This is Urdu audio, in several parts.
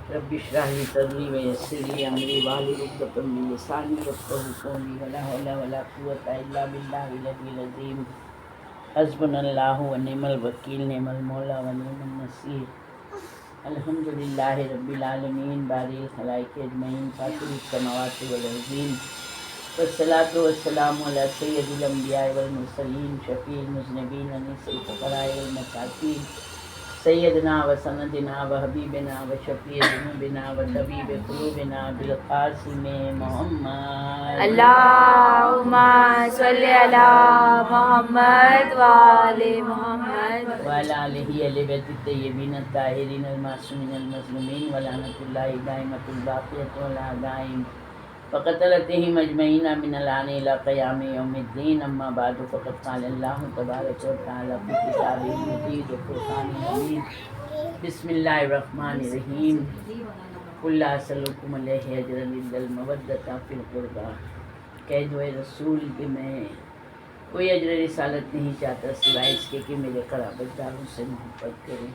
رب اشرح لي صدري ويسر لي امري واحلل عقدة من لساني يفقهوا قولي ولا حول ولا قوة الا بالله العلي العظيم حسبنا الله ونعم الوکیل نعم المولا ونعم النصير الحمد للہ رب العالمین باری الخلائق اجمعین فاطر السماوات والارضین والصلاة والسلام علی سید الانبیاء والمرسلین شفیع المذنبین انیس الفقراء والمساکین سیدنا و سندنا و حبیبنا و شفیع ذنوبنا و طبیب قلوبنا بالقاسم محمد اللہم صلی علی محمد وآل محمد وعلی آلہ اہل بیت الطیبین الطاہرین المعصومین المظلومین ولعنۃ اللہ دائمۃ الباقیۃ ولا دائم فقتلتہم اجمعین من الآن الی قیام یوم الدین اما بعد فقد قال اللہ تبارک و تعالی فی کتابہ المجید و فرقانہ الحمید بسم اللہ الرحمن الرحیم قل لا اسألکم علیہ اجرا الا المودۃ فی القربی کہہ دو اے رسول کہ میں کوئی اجر رسالت نہیں چاہتا سوائے اس کے کہ میرے قرابت داروں سے محبت کریں۔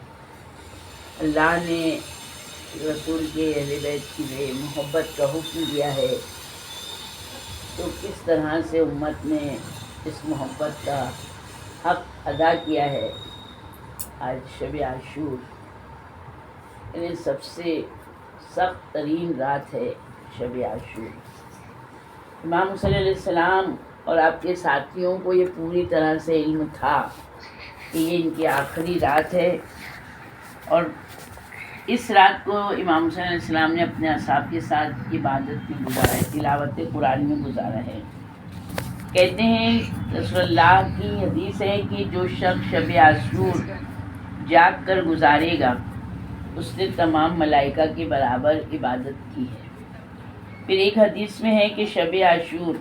اللہ نے رسول کے اہل بیت کی محبت کا حکم دیا ہے، تو کس طرح سے امت نے اس محبت کا حق ادا کیا ہے۔ آج شب عاشور یعنی سب سے سخت ترین رات ہے شب عاشور۔ امام صلی اللہ علیہ السلام اور آپ کے ساتھیوں کو یہ پوری طرح سے علم تھا کہ یہ ان کی آخری رات ہے، اور اس رات کو امام صلی اللہ علیہ السلام نے اپنے اصحاب کے ساتھ عبادت میں گزارا ہے، تلاوت قرآن میں گزارا ہے۔ کہتے ہیں رسول اللہ کی حدیث ہے کہ جو شخص شب عاشور جاگ کر گزارے گا اس نے تمام ملائکہ کے برابر عبادت کی ہے۔ پھر ایک حدیث میں ہے کہ شب عاشور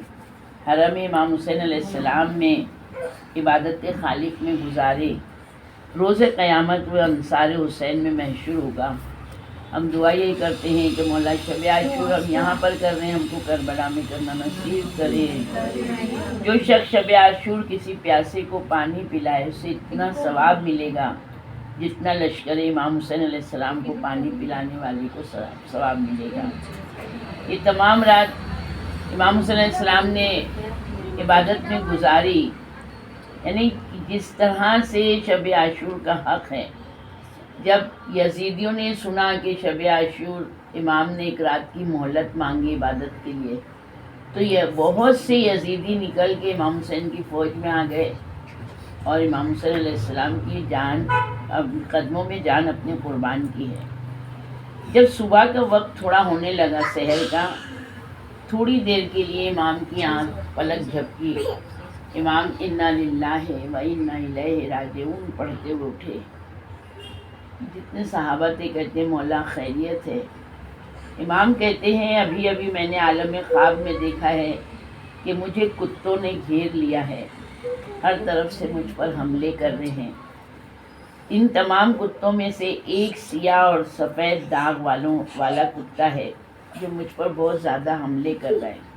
حرم امام حسین علیہ السلام میں عبادت خالق میں گزارے روز قیامت وہ انصار حسین میں محشور ہوگا۔ ہم دعا یہی کرتے ہیں کہ مولا شب عاشور ہم یہاں پر کر رہے ہیں، ہم کو کربلا میں کرنا نصیب کرے۔ جو شخص شب عاشور کسی پیاسے کو پانی پلائے اسے اتنا ثواب ملے گا جتنا لشکر امام حسین علیہ السلام کو پانی پلانے والے کو ثواب ملے گا۔ یہ تمام رات امام حسین علیہ السلام نے عبادت میں گزاری، یعنی جس طرح سے شب عاشور کا حق ہے۔ جب یزیدیوں نے سنا کہ شب عاشور امام نے ایک رات کی مہلت مانگی عبادت کے لیے، تو یہ بہت سے یزیدی نکل کے امام حسین کی فوج میں آ گئے اور امام حسین علیہ السلام کی جان قدموں میں جان اپنے قربان کی ہے۔ جب صبح کا وقت تھوڑا ہونے لگا سحر کا، تھوڑی دیر کے لیے امام کی آنکھ پلک جھپکی، امام انا للہ و انا الیہ راجعون پڑھتے ہوئے اٹھے۔ جتنے صحابہ تھے کہتے ہیں مولا خیریت ہے؟ امام کہتے ہیں ابھی ابھی میں نے عالم خواب میں دیکھا ہے کہ مجھے کتوں نے گھیر لیا ہے، ہر طرف سے مجھ پر حملے کر رہے ہیں۔ ان تمام کتوں میں سے ایک سیاہ اور سفید داغ والا کتا ہے جو مجھ پر بہت زیادہ حملے کر رہا ہے،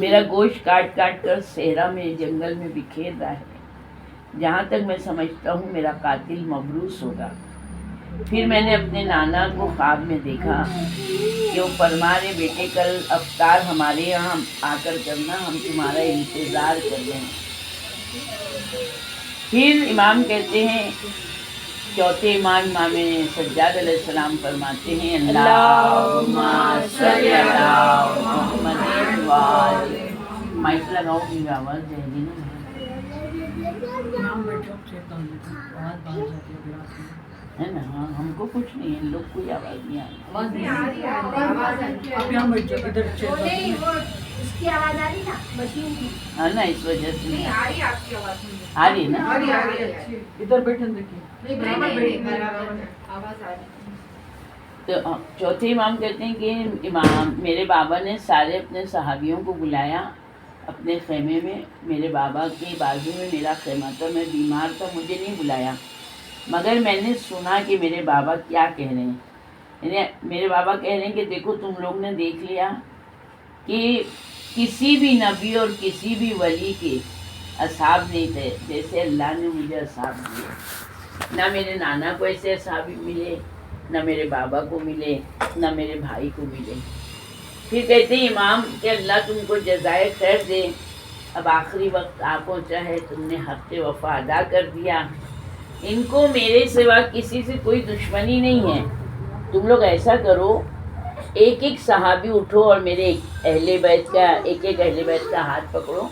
میرا گوشت کاٹ کاٹ کر صحرا میں جنگل میں بکھیر رہا ہے۔ جہاں تک میں سمجھتا ہوں میرا قاتل مبعوث ہوگا۔ پھر میں نے اپنے نانا کو خواب میں دیکھا کہ وہ فرما رہے بیٹے کل افطار ہمارے یہاں آ کر کرنا، ہم تمہارا انتظار کر رہے ہیں۔ پھر امام کہتے ہیں چوتھے امام امام سجاد علیہ السلام فرماتے ہیں اللہم صلی علی محمد وآل۔ مائک لگاؤ کی آواز دے دی نا ہے نا؟ ہاں ہم کو کچھ نہیں ہے، ان لوگ کوئی آواز نہیں آ رہی۔ ہاں نا اس وجہ سے نہیں آ رہی نا۔ ادھر بیٹھے دیکھیے تو چوتھے امام کہتے ہیں کہ امام میرے بابا نے سارے اپنے صحابیوں کو بلایا اپنے خیمے میں۔ میرے بابا کے بازو میں میرا خیمہ تھا، میں بیمار تھا، مجھے نہیں بلایا، مگر میں نے سنا کہ میرے بابا کیا کہہ رہے ہیں۔ یعنی میرے بابا کہہ رہے ہیں کہ دیکھو تم لوگ نے دیکھ لیا کہ کسی بھی نبی اور کسی بھی ولی کے اصحاب نہیں تھے جیسے اللہ نے مجھے اصحاب دیے، نہ میرے نانا کو ایسے اصحاب ملے، نہ میرے بابا کو ملے نہ میرے بھائی کو ملے۔ پھر کہتے ہیں امام کہ اللہ تم کو جزائے خیر دے، اب آخری وقت آ پہنچا ہے، تم نے حق وفا ادا کر دیا، ان کو میرے سوا کسی سے کوئی دشمنی نہیں ہے، تم لوگ ایسا کرو ایک ایک صحابی اٹھو اور میرے اہل بیت کا ہاتھ پکڑو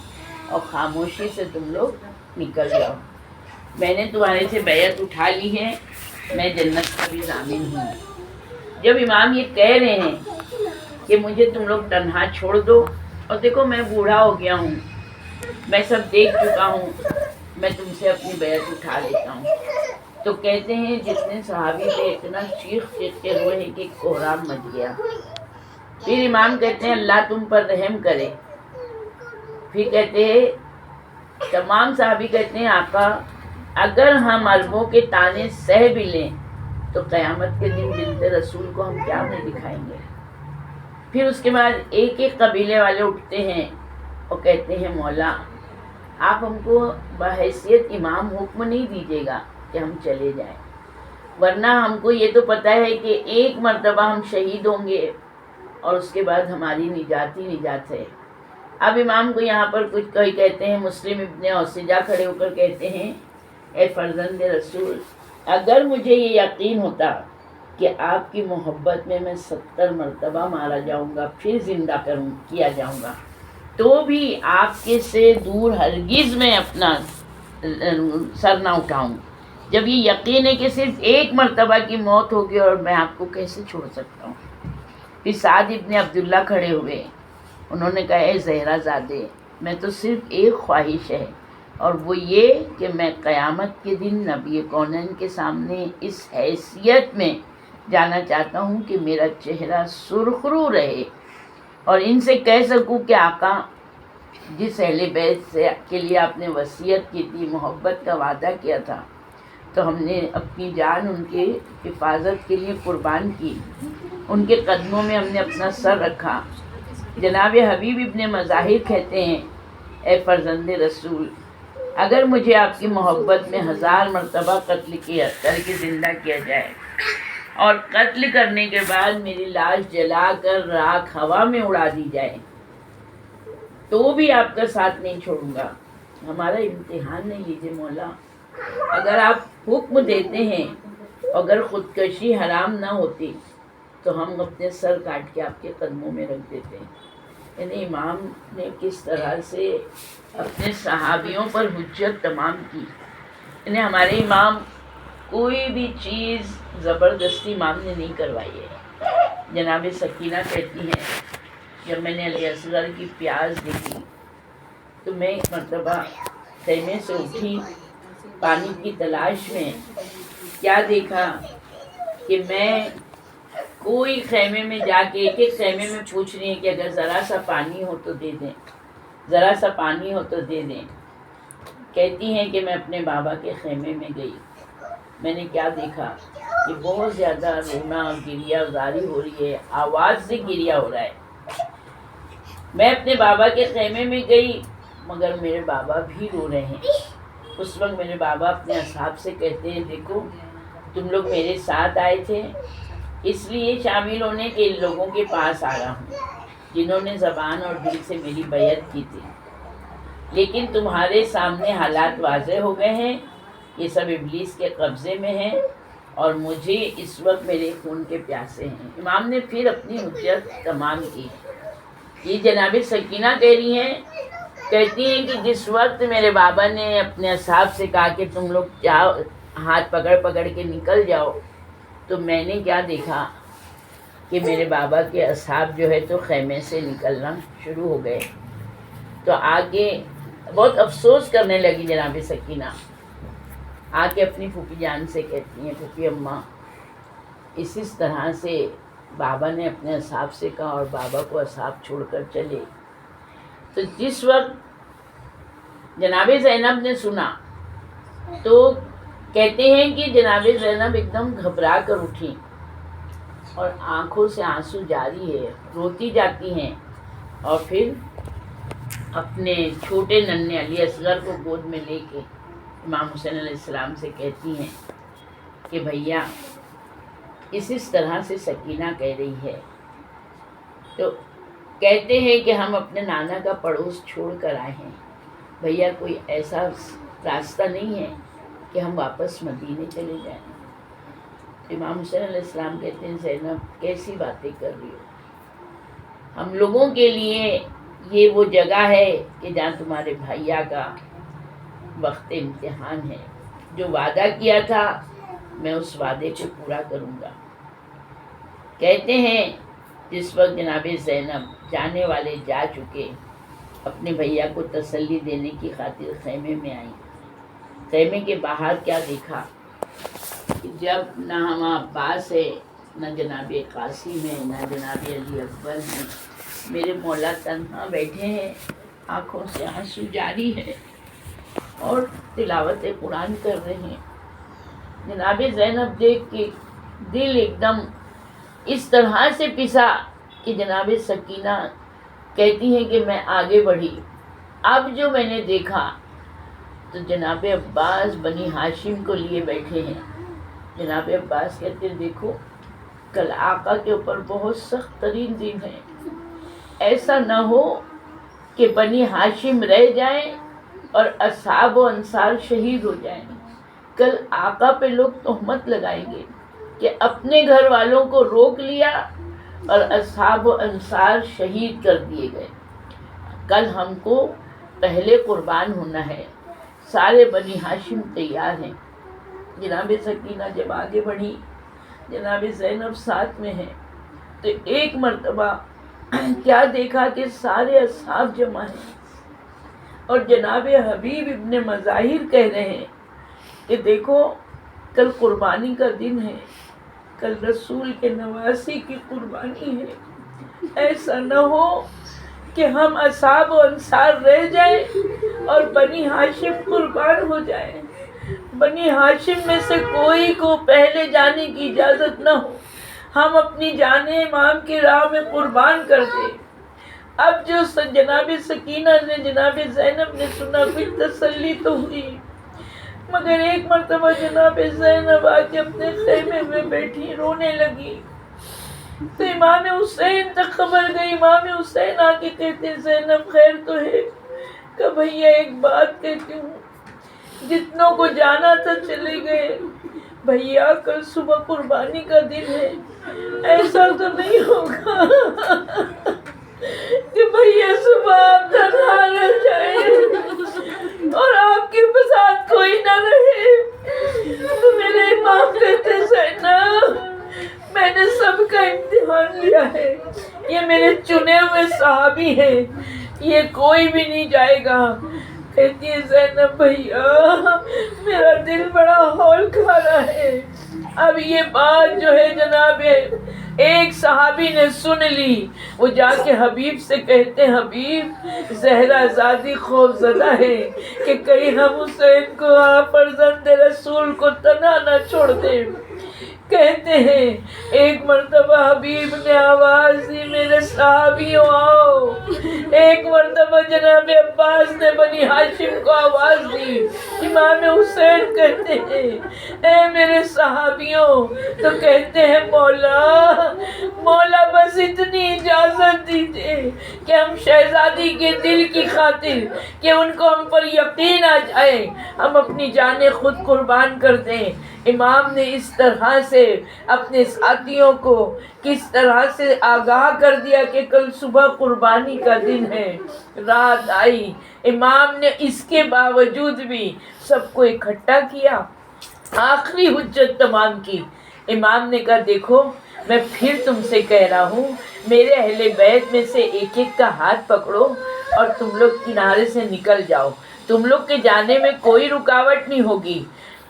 اور خاموشی سے تم لوگ نکل جاؤ، میں نے تمہارے سے بیعت اٹھا لی ہے، میں جنت کا بھی ضامن ہوں۔ جب امام یہ کہہ رہے ہیں کہ مجھے تم لوگ تنہا چھوڑ دو، اور دیکھو میں بوڑھا ہو گیا ہوں، میں سب دیکھ چکا ہوں، میں تم سے اپنی بیعت اٹھا لیتا ہوں، تو کہتے ہیں جتنے صحابی تھے اتنا چیخ کے روئے کہ کوہرام مچ گیا۔ پھر امام کہتے ہیں اللہ تم پر رحم کرے۔ پھر کہتے ہیں تمام صحابی کہتے ہیں آقا اگر ہم عربوں کے طعنے سہ بھی لیں تو قیامت کے دن بنت رسول کو ہم کیا نہیں دکھائیں گے۔ پھر اس کے بعد ایک ایک قبیلے والے اٹھتے ہیں اور کہتے ہیں مولا آپ ہم کو بحیثیت امام حکم نہیں دیجیے گا کہ ہم چلے جائیں، ورنہ ہم کو یہ تو پتہ ہے کہ ایک مرتبہ ہم شہید ہوں گے اور اس کے بعد ہماری نجات ہی نجات ہے۔ اب امام کو یہاں پر کچھ کوئی کہتے ہیں، مسلم ابن اوسجہ کھڑے ہو کر کہتے ہیں اے فرزند رسول، اگر مجھے یہ یقین ہوتا کہ آپ کی محبت میں 70 مرتبہ مارا جاؤں گا پھر زندہ کیا جاؤں گا تو بھی آپ کے سے دور ہرگز میں اپنا سر نہ اٹھاؤں۔ جب یہ یقین ہے کہ صرف ایک مرتبہ کی موت ہوگی اور میں آپ کو کیسے چھوڑ سکتا ہوں۔ پھر سعد ابن عبداللہ کھڑے ہوئے، انہوں نے کہا اے زہرا زادے، میں تو صرف ایک خواہش ہے اور وہ یہ کہ میں قیامت کے دن نبی کونین کے سامنے اس حیثیت میں جانا چاہتا ہوں کہ میرا چہرہ سرخرو رہے اور ان سے کہہ سکوں کہ آقا جس اہل بیت سے کے لیے آپ نے وصیت کی تھی، محبت کا وعدہ کیا تھا، تو ہم نے اپنی جان ان کے حفاظت کے لیے قربان کی، ان کے قدموں میں ہم نے اپنا سر رکھا۔ جناب حبیب ابن مظاہر کہتے ہیں اے فرزند رسول، اگر مجھے آپ کی محبت میں 1000 مرتبہ قتل کر کے زندہ کیا جائے اور قتل کرنے کے بعد میری لاش جلا کر راکھ ہوا میں اڑا دی جائے تو بھی آپ کا ساتھ نہیں چھوڑوں گا۔ ہمارا امتحان نہیں لیجیے مولا، اگر آپ حکم دیتے ہیں، اگر خودکشی حرام نہ ہوتی تو ہم اپنے سر کاٹ کے آپ کے قدموں میں رکھ دیتے ہیں۔ یعنی امام نے کس طرح سے اپنے صحابیوں پر حجت تمام کی، یعنی ہمارے امام کوئی بھی چیز زبردستی امام نے نہیں کروائی ہے۔ جناب سکینہ کہتی ہیں جب میں نے علی اصغر کی پیاس دیکھی تو میں ایک مرتبہ خیمے سے اٹھی پانی کی تلاش میں، کیا دیکھا کہ میں کوئی خیمے میں جا کے ایک ایک خیمے میں پوچھ رہی ہیں کہ اگر ذرا سا پانی ہو تو دے دیں، ذرا سا پانی ہو تو دے دیں۔ کہتی ہیں کہ میں اپنے بابا کے خیمے میں گئی، میں نے کیا دیکھا کہ بہت زیادہ رونا اور گریہ زاری ہو رہی ہے، آواز سے گریہ ہو رہا ہے۔ میں اپنے بابا کے خیمے میں گئی مگر میرے بابا بھی رو رہے ہیں۔ اس وقت میرے بابا اپنے اصحاب سے کہتے ہیں دیکھو تم لوگ میرے ساتھ آئے تھے، اس لیے شامل ہونے کے ان لوگوں کے پاس آ رہا ہوں جنہوں نے زبان اور دل سے میری بیعت کی تھی، لیکن تمہارے سامنے حالات واضح ہو گئے ہیں، یہ سب ابلیس کے قبضے میں ہیں اور مجھے اس وقت میرے خون کے پیاسے ہیں۔ امام نے پھر اپنی حجت تمام کی۔ یہ جناب سکینہ کہہ رہی ہیں، کہتی ہیں کہ جس وقت میرے بابا نے اپنے اصحاب سے کہا کہ تم لوگ جاؤ، ہاتھ پکڑ پکڑ کے نکل جاؤ، تو میں نے کیا دیکھا کہ میرے بابا کے اصحاب جو ہے تو خیمے سے نکلنا شروع ہو گئے۔ تو آگے بہت افسوس کرنے لگی جناب سکینہ، آ کے اپنی پھوپھی جان سے کہتی ہیں پھوپھی اماں اس طرح سے بابا نے اپنے اصحاب سے کہا اور بابا کو اصحاب چھوڑ کر چلے۔ تو جس وقت جناب زینب نے سنا تو کہتے ہیں کہ جناب زینب ایک دم گھبرا کر اٹھی اور آنکھوں سے آنسو جاری ہے، روتی جاتی ہیں اور پھر اپنے چھوٹے ننھے علی اصغر کو گود میں لے کے امام حسین علیہ السلام سے کہتی ہیں کہ بھیا اس طرح سے سکینہ کہہ رہی ہے۔ تو کہتے ہیں کہ ہم اپنے نانا کا پڑوس چھوڑ کر آئے ہیں، بھیا کوئی ایسا راستہ نہیں ہے کہ ہم واپس مدینے چلے جائیں۔ امام حسین علیہ السلام کہتے ہیں زینب کیسی باتیں کر رہی ہو، ہم لوگوں کے لیے یہ وہ جگہ ہے کہ جہاں تمہارے بھیا کا وقت امتحان ہے، جو وعدہ کیا تھا میں اس وعدے کو پورا کروں گا۔ کہتے ہیں جس وقت جناب زینب جانے والے جا چکے، اپنے بھیا کو تسلی دینے کی خاطر خیمے میں آئیں۔ خیمے کے باہر کیا دیکھا کہ جب نہ ہم عباس ہے، نہ جناب قاسم ہے، نہ جناب علی اکبر ہیں، میرے مولا تنہا بیٹھے ہیں، آنکھوں سے آنسو جاری ہے اور تلاوت قرآن کر رہے ہیں۔ جناب زینب دیکھ کے دل ایک دم اس طرح سے پسا کہ جناب سکینہ کہتی ہیں کہ میں آگے بڑھی، اب جو میں نے دیکھا تو جناب عباس بنی ہاشم کو لیے بیٹھے ہیں۔ جناب عباس کہتے ہیں دیکھو کل آقا کے اوپر بہت سخت ترین دن ہے، ایسا نہ ہو کہ بنی ہاشم رہ جائیں اور اصحاب و انصار شہید ہو جائیں۔ کل آقا پہ لوگ تہمت لگائیں گے کہ اپنے گھر والوں کو روک لیا اور اصحاب و انصار شہید کر دیے گئے۔ کل ہم کو پہلے قربان ہونا ہے، سارے بنی ہاشم تیار ہیں۔ جناب سکینہ جب آگے بڑھی، جناب زینب ساتھ میں ہیں، تو ایک مرتبہ کیا دیکھا کہ سارے اصحاب جمع ہیں اور جناب حبیب ابن مظاہر کہہ رہے ہیں کہ دیکھو کل قربانی کا دن ہے، کل رسول کے نواسی کی قربانی ہے، ایسا نہ ہو کہ ہم اصحاب و انصار رہ جائیں اور بنی ہاشم قربان ہو جائیں، بنی ہاشم میں سے کوئی کو پہلے جانے کی اجازت نہ ہو، ہم اپنی جانیں امام کی راہ میں قربان کر دیں۔ اب جو جناب سکینہ نے جناب زینب نے سنا کچھ تسلی تو ہوئی، مگر ایک مرتبہ جناب زینب آ کے اپنے خیمے میں بیٹھی رونے لگی تو امام حسین تک خبر گئی۔ امام حسین آ کے کہتے زینب خیر تو ہے؟ کہ بھیا ایک بات کہتی ہوں، جتنوں کو جانا تھا چلے گئے، بھیا کل صبح قربانی کا دن ہے، ایسا تو نہیں ہوگا کہ بھیا صبح آپ تنہا رہ جائیں اور آپ کے ساتھ کوئی نہ رہے۔ تو میرے امام کہتے زینب میں نے سب کا امتحان لیا ہے، یہ میرے چنے ہوئے صحابی ہیں، یہ کوئی بھی نہیں جائے گا۔ کہتی ہے زینب بھیا میرا دل بڑا ہول کھا رہا ہے۔ اب یہ بات جو ہے جناب ایک صحابی نے سن لی، وہ جا کے حبیب سے کہتے ہیں حبیب زہرا زادی خوف زدہ ہے کہ کہیں ہم حسین کو فرزند رسول کو تنہا نہ چھوڑ دیں۔ کہتے ہیں ایک مرتبہ حبیب نے آواز دی میرے صحابیوں آؤ، ایک مرتبہ جناب عباس نے بنی ہاشم کو آواز دی، امام حسین کہتے ہیں اے میرے صحابیوں، تو کہتے ہیں مولا بس اتنی اجازت دیجئے کہ ہم شہزادی کے دل کی خاطر کہ ان کو ہم پر یقین آ جائے ہم اپنی جانیں خود قربان کر دیں۔ امام نے اس طرح سے اپنے ساتھیوں کو کس طرح سے آگاہ کر دیا کہ کل صبح قربانی کا دن ہے۔ رات آئی، امام نے اس کے باوجود بھی سب کو اکٹھا کیا، آخری حجت تمام کی۔ امام نے کہا دیکھو میں پھر تم سے کہہ رہا ہوں، میرے اہل بیت میں سے ایک ایک کا ہاتھ پکڑو اور تم لوگ کنارے سے نکل جاؤ، تم لوگ کے جانے میں کوئی رکاوٹ نہیں ہوگی۔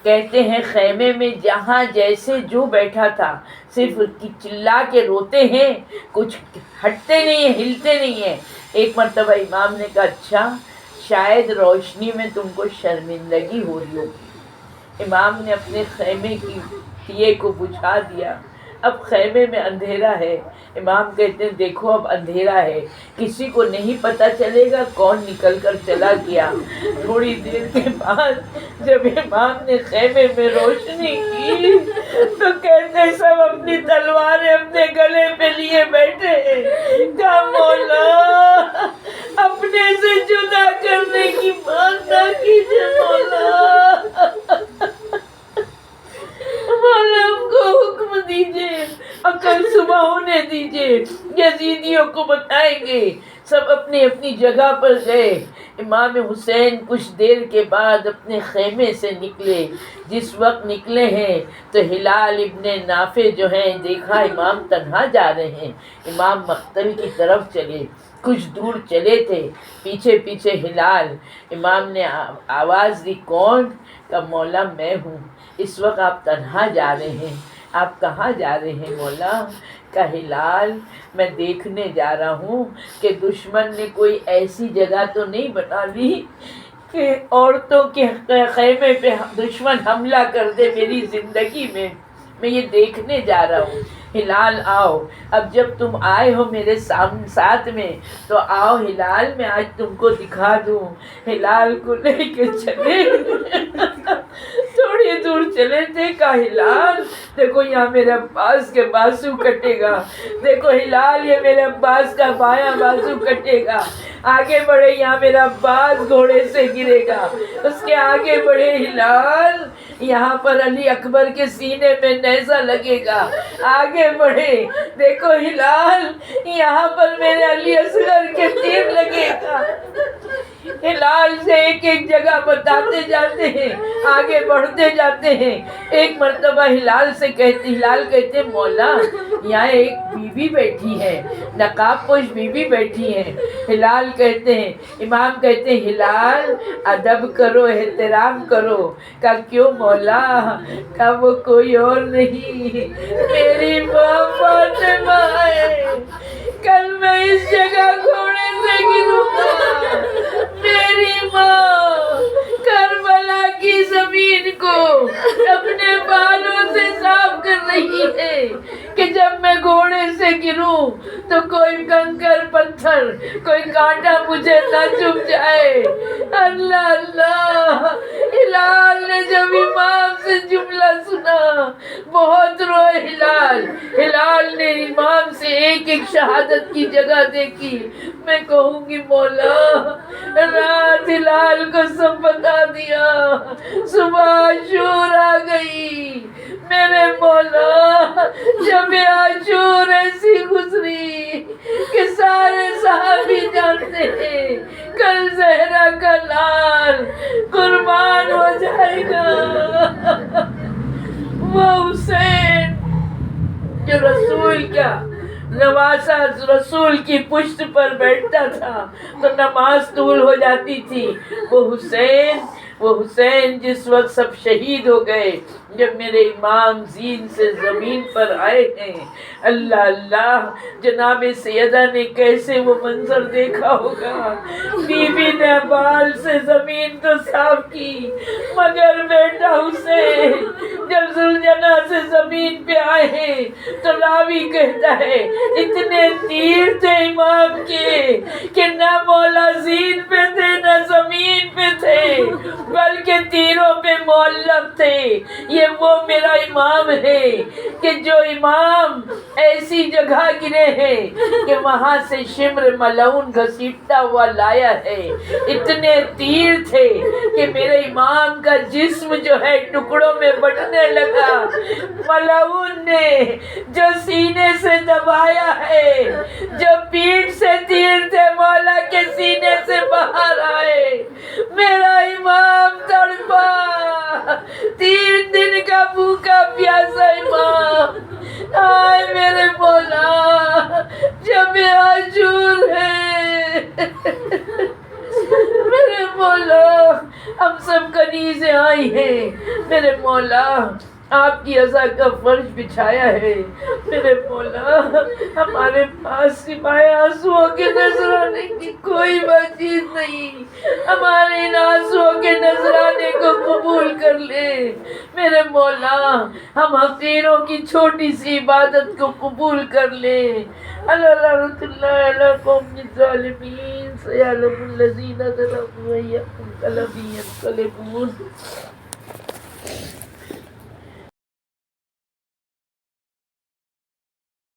کہتے ہیں خیمے میں جہاں جیسے جو بیٹھا تھا صرف چلا کے روتے ہیں، کچھ ہٹتے نہیں ہیں، ہلتے نہیں ہیں۔ ایک مرتبہ امام نے کہا اچھا شاید روشنی میں تم کو شرمندگی ہو رہی ہوگی۔ امام نے اپنے خیمے کی دیے کو بجھا دیا، اب خیمے میں اندھیرا ہے. امام کہتے ہیں دیکھو اب اندھیرا ہے, کسی کو نہیں پتہ چلے گا کون نکل کر چلا گیا. تھوڑی دیر کے بعد جب امام نے خیمے میں روشنی کی تو کہتے سب اپنی تلواریں اپنے گلے پہ لیے بیٹھے ہیں. کہا مولا اپنے سے جدا کرنے کی بات نہ کیجیے مولا, مولا ہم کو حکم دیجیے, عقل صبح ہونے دیجیے, یزیدیوں کو بتائیں گے. سب اپنی اپنی جگہ پر گئے. امام حسین کچھ دیر کے بعد اپنے خیمے سے نکلے. جس وقت نکلے ہیں تو ہلال ابن نافع جو ہیں دیکھا امام تنہا جا رہے ہیں. امام مقتل کی طرف چلے, کچھ دور چلے تھے, پیچھے پیچھے ہلال. امام نے آواز دی کون؟ کہ مولا میں ہوں. اس وقت آپ تنہا جا رہے ہیں, آپ کہاں جا رہے ہیں مولا؟ کہ ہلال میں دیکھنے جا رہا ہوں کہ دشمن نے کوئی ایسی جگہ تو نہیں بنا لی کہ عورتوں کے خیمے پہ دشمن حملہ کر دے میری زندگی میں یہ دیکھنے جا رہا ہوں. ہلال آؤ, اب جب تم آئے ہو میرے ساتھ میں تو آؤ ہلال میں آج تم کو دکھا دوں. ہلال کو لے کے چلے, تھوڑی دور چلے تھے. کہا ہلال دیکھو یہاں میرے عباس کے بازو کٹے گا, دیکھو ہلال یہ میرے عباس کا بایاں بازو کٹے گا. آگے بڑھے, یہاں میرا عباس گھوڑے سے گرے گا. اس کے آگے بڑھے ہلال, یہاں پر علی اکبر کے سینے میں نیزہ لگے گا. آگے بڑھے, دیکھو ہلال یہاں پر میرے علی اصغر کے تیر لگے گا. ہلال سے ایک ایک جگہ بتاتے جاتے ہیں, آگے بڑھتے جاتے ہیں. ایک مرتبہ ہلال کہتے مولا یہاں ایک بیوی بیٹھی ہے, نقاب پوش بیوی بیٹھی ہے. ہلال کہتے ہیں, امام کہتے ہیں ہلال ادب کرو, احترام کرو. کہ کیوں مولا؟ کہ وہ کوئی اور نہیں میری ماں فاطمہ ہے. کل میں اس جگہ گھوڑے سے گروں گا. میری ماں کربلا کی زمین کو اپنے بالوں سے صاف کر رہی ہے کہ جب میں گھوڑے سے گروں تو کوئی کنکر پتھر, کوئی کانٹا مجھے نہ چبھ جائے. اللہ اللہ. ہلال نے جب امام سے جملہ سنا بہت روئے ہلال. ہلال نے امام سے ایک ایک شہادت کی جگہ دیکھی. میں کہوں گی مولا رات ہلال کو سب بتا دیا, صبح عاشور آ گئی. میرے مولا جب عاشور ایسی گزری کہ سارے صحابی جانتے ہیں کل زہرا کا لال قربان ہو جائے گا. وہ حسین جو رسول کا نواسا رسول کی پشت پر بیٹھتا تھا تو نماز طول ہو جاتی تھی. وہ حسین جس وقت سب شہید ہو گئے, جب میرے امام زین سے زمین پر آئے ہیں, اللہ اللہ جناب سیدہ نے کیسے وہ منظر دیکھا ہوگا. بی بی نے بال سے زمین تو صاف کی, مگر بیٹا حسین جب ذوالجناح سے زمین پہ آئے ہیں تو راوی کہتا ہے اتنے تیر تھے امام کے کہ نہ مولا زین پہ تھے نہ زمین پہ تھے, بلکہ تیروں پہ معلق تھے. یہ وہ میرا امام ہے کہ جو امام ایسی جگہ گرے ہیں کہ وہاں سے شمر ملعون گھسیٹتا ہوا لایا ہے. اتنے تیر تھے کہ میرے امام کا جسم جو ہے ٹکڑوں میں بٹنے لگا. ملعون نے جو سینے سے دبایا ہے, جو پیٹھ سے تیر تھے مولا کے سینے سے باہر آئے. میرا امام تڑپا, 3 دن کا بھوکا پیاسا امام. آئے میرے مولا جب عاشور ہے. میرے مولا ہم سب کنیزیں آئی ہیں. میرے مولا آپ کی عزا کا فرش بچھایا ہے میرے مولا، ہمارے پاس سوائے آنسوؤں کے نذرانے کی کوئی چیز نہیں، ہمارے ان آنسوؤں کے نذرانے کو قبول کر لے میرے مولا، ہم حقیروں کی چھوٹی سی عبادت کو قبول کر لے۔ اللہ رحمت اللہ علیہ قوم الظالمین سیعلم الذین ظلموا أيهم منقلب ينقلبون۔